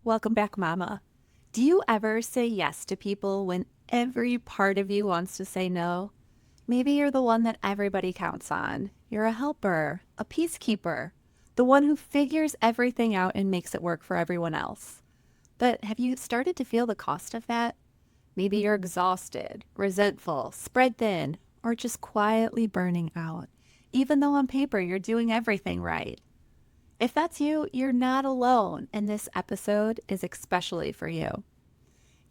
Welcome back, Mama. Do you ever say yes to people when every part of you wants to say no? Maybe you're the one that everybody counts on. You're a helper, a peacekeeper, the one who figures everything out and makes it work for everyone else. But have you started to feel the cost of that? Maybe you're exhausted, resentful, spread thin, or just quietly burning out, even though on paper you're doing everything right. If that's you, you're not alone, and this episode is especially for you.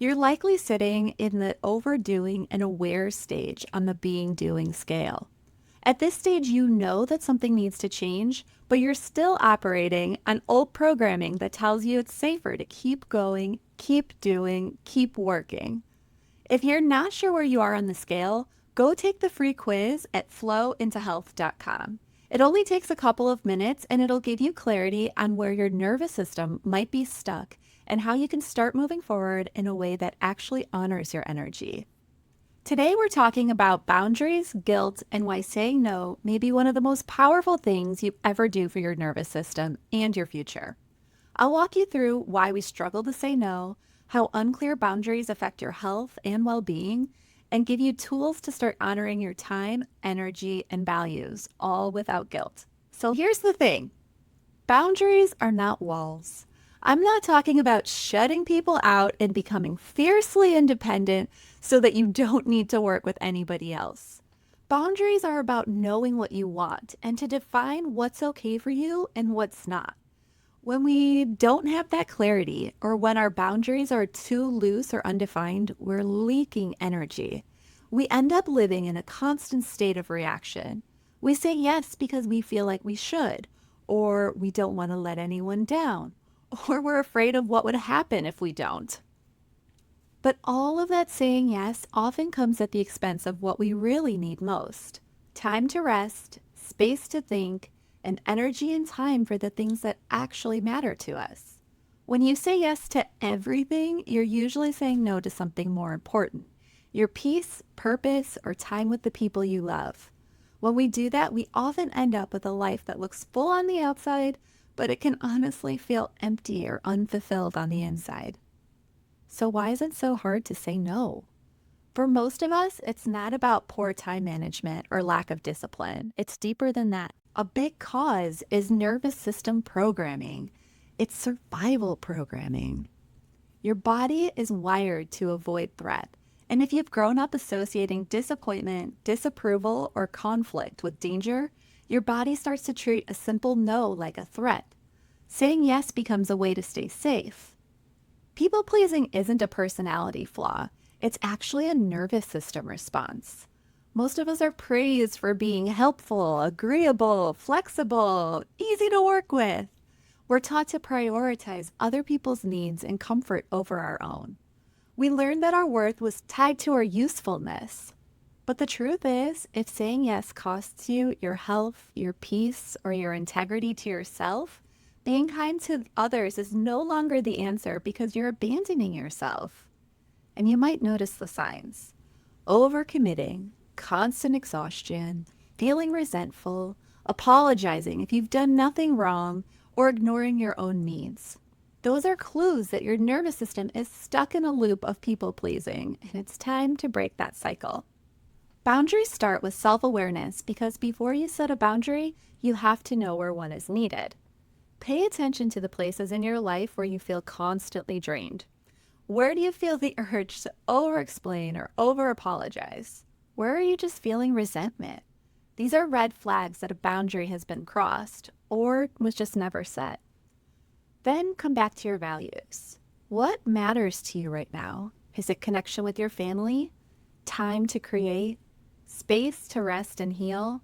You're likely sitting in the overdoing and aware stage on the being doing scale. At this stage, you know that something needs to change, but you're still operating on old programming that tells you it's safer to keep going, keep doing, keep working. If you're not sure where you are on the scale, go take the free quiz at flowintohealth.com. It only takes a couple of minutes and it'll give you clarity on where your nervous system might be stuck and how you can start moving forward in a way that actually honors your energy. Today, we're talking about boundaries, guilt, and why saying no may be one of the most powerful things you ever do for your nervous system and your future. I'll walk you through why we struggle to say no, how unclear boundaries affect your health and well being, and give you tools to start honoring your time, energy, and values, all without guilt. So here's the thing. Boundaries are not walls. I'm not talking about shutting people out and becoming fiercely independent so that you don't need to work with anybody else. Boundaries are about knowing what you want and to define what's okay for you and what's not. When we don't have that clarity, or when our boundaries are too loose or undefined, we're leaking energy. We end up living in a constant state of reaction. We say yes because we feel like we should, or we don't want to let anyone down, or we're afraid of what would happen if we don't. But all of that saying yes often comes at the expense of what we really need most: time to rest, space to think, and energy and time for the things that actually matter to us. When you say yes to everything, you're usually saying no to something more important: your peace, purpose, or time with the people you love. When we do that, we often end up with a life that looks full on the outside, but it can honestly feel empty or unfulfilled on the inside. So why is it so hard to say no? For most of us, it's not about poor time management or lack of discipline. It's deeper than that. A big cause is nervous system programming. It's survival programming. Your body is wired to avoid threat. And if you've grown up associating disappointment, disapproval, or conflict with danger, your body starts to treat a simple no like a threat. Saying yes becomes a way to stay safe. People pleasing isn't a personality flaw. It's actually a nervous system response. Most of us are praised for being helpful, agreeable, flexible, easy to work with. We're taught to prioritize other people's needs and comfort over our own. We learned that our worth was tied to our usefulness. But the truth is, if saying yes costs you your health, your peace, or your integrity to yourself, being kind to others is no longer the answer because you're abandoning yourself. And you might notice the signs: overcommitting, constant exhaustion, feeling resentful, apologizing if you've done nothing wrong, or ignoring your own needs. Those are clues that your nervous system is stuck in a loop of people pleasing, and it's time to break that cycle. Boundaries start with self-awareness because before you set a boundary, you have to know where one is needed. Pay attention to the places in your life where you feel constantly drained. Where do you feel the urge to over-explain or over-apologize? Where are you just feeling resentment? These are red flags that a boundary has been crossed or was just never set. Then come back to your values. What matters to you right now? Is it connection with your family? Time to create? Space to rest and heal?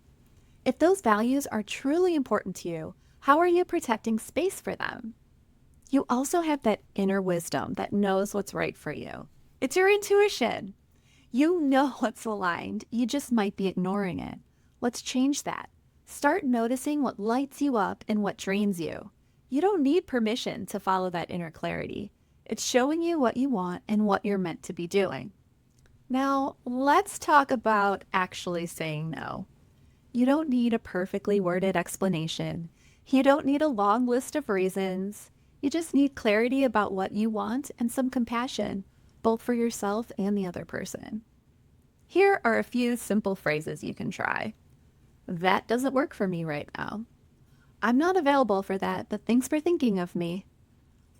If those values are truly important to you, how are you protecting space for them? You also have that inner wisdom that knows what's right for you. It's your intuition. You know what's aligned, you just might be ignoring it. Let's change that. Start noticing what lights you up and what drains you. You don't need permission to follow that inner clarity. It's showing you what you want and what you're meant to be doing. Now, let's talk about actually saying no. You don't need a perfectly worded explanation. You don't need a long list of reasons. You just need clarity about what you want and some compassion, both for yourself and the other person. Here are a few simple phrases you can try. That doesn't work for me right now. I'm not available for that, but thanks for thinking of me.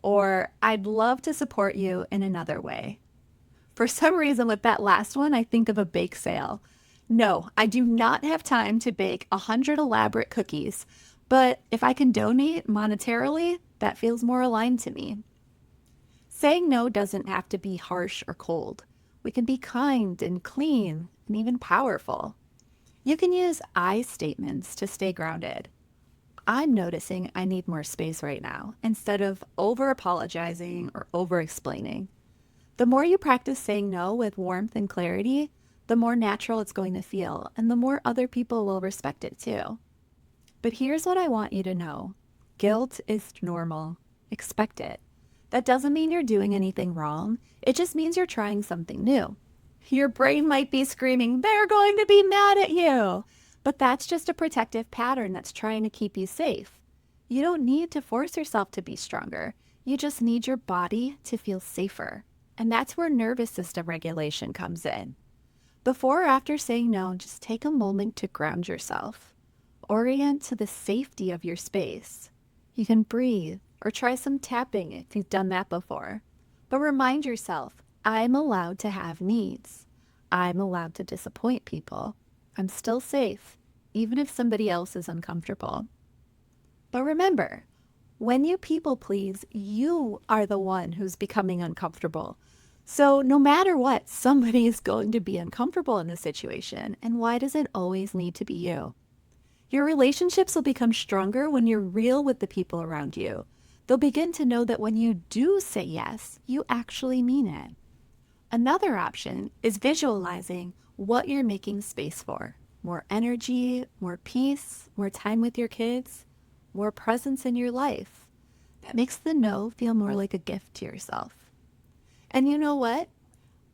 Or I'd love to support you in another way. For some reason, with that last one, I think of a bake sale. No, I do not have time to bake 100 elaborate cookies, but if I can donate monetarily, that feels more aligned to me. Saying no doesn't have to be harsh or cold. We can be kind and clean and even powerful. You can use I statements to stay grounded. I'm noticing I need more space right now instead of over apologizing or over explaining. The more you practice saying no with warmth and clarity, the more natural it's going to feel and the more other people will respect it too. But here's what I want you to know. Guilt is normal. Expect it. That doesn't mean you're doing anything wrong. It just means you're trying something new. Your brain might be screaming, they're going to be mad at you. But that's just a protective pattern that's trying to keep you safe. You don't need to force yourself to be stronger. You just need your body to feel safer. And that's where nervous system regulation comes in. Before or after saying no, just take a moment to ground yourself. Orient to the safety of your space. You can breathe or try some tapping if you've done that before. But remind yourself, I'm allowed to have needs. I'm allowed to disappoint people. I'm still safe, even if somebody else is uncomfortable. But remember, when you people please, you are the one who's becoming uncomfortable. So no matter what, somebody is going to be uncomfortable in this situation. And why does it always need to be you? Your relationships will become stronger when you're real with the people around you. They'll begin to know that when you do say yes, you actually mean it. Another option is visualizing what you're making space for. More energy, more peace, more time with your kids, more presence in your life. That makes the no feel more like a gift to yourself. And you know what?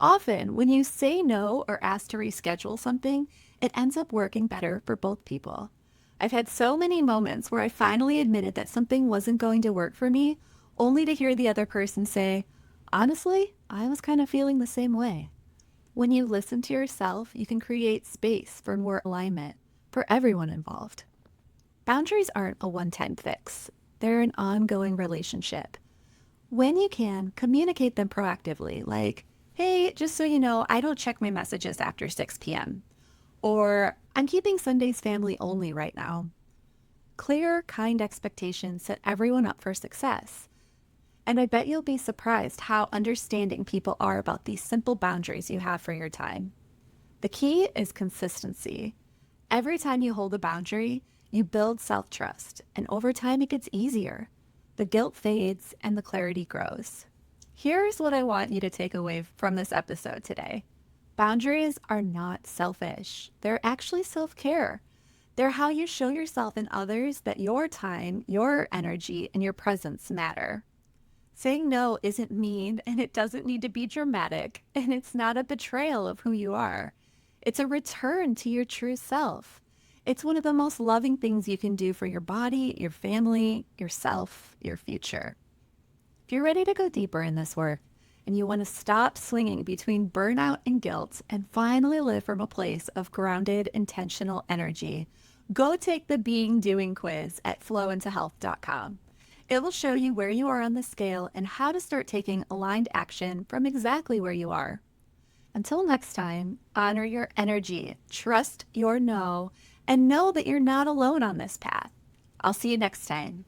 Often when you say no or ask to reschedule something, it ends up working better for both people. I've had so many moments where I finally admitted that something wasn't going to work for me, only to hear the other person say, honestly, I was kind of feeling the same way. When you listen to yourself, you can create space for more alignment for everyone involved. Boundaries aren't a one-time fix. They're an ongoing relationship. When you can, communicate them proactively, like, hey, just so you know, I don't check my messages after 6 p.m. Or, I'm keeping Sundays family only right now. Clear, kind expectations set everyone up for success. And I bet you'll be surprised how understanding people are about these simple boundaries you have for your time. The key is consistency. Every time you hold a boundary, you build self-trust, and over time it gets easier. The guilt fades and the clarity grows. Here's what I want you to take away from this episode today. Boundaries are not selfish. They're actually self-care. They're how you show yourself and others that your time, your energy, and your presence matter. Saying no isn't mean, and it doesn't need to be dramatic, and it's not a betrayal of who you are. It's a return to your true self. It's one of the most loving things you can do for your body, your family, yourself, your future. If you're ready to go deeper in this work, and you want to stop swinging between burnout and guilt and finally live from a place of grounded, intentional energy, go take the Being Doing quiz at flowintohealth.com. It will show you where you are on the scale and how to start taking aligned action from exactly where you are. Until next time, honor your energy, trust your no, and know that you're not alone on this path. I'll see you next time.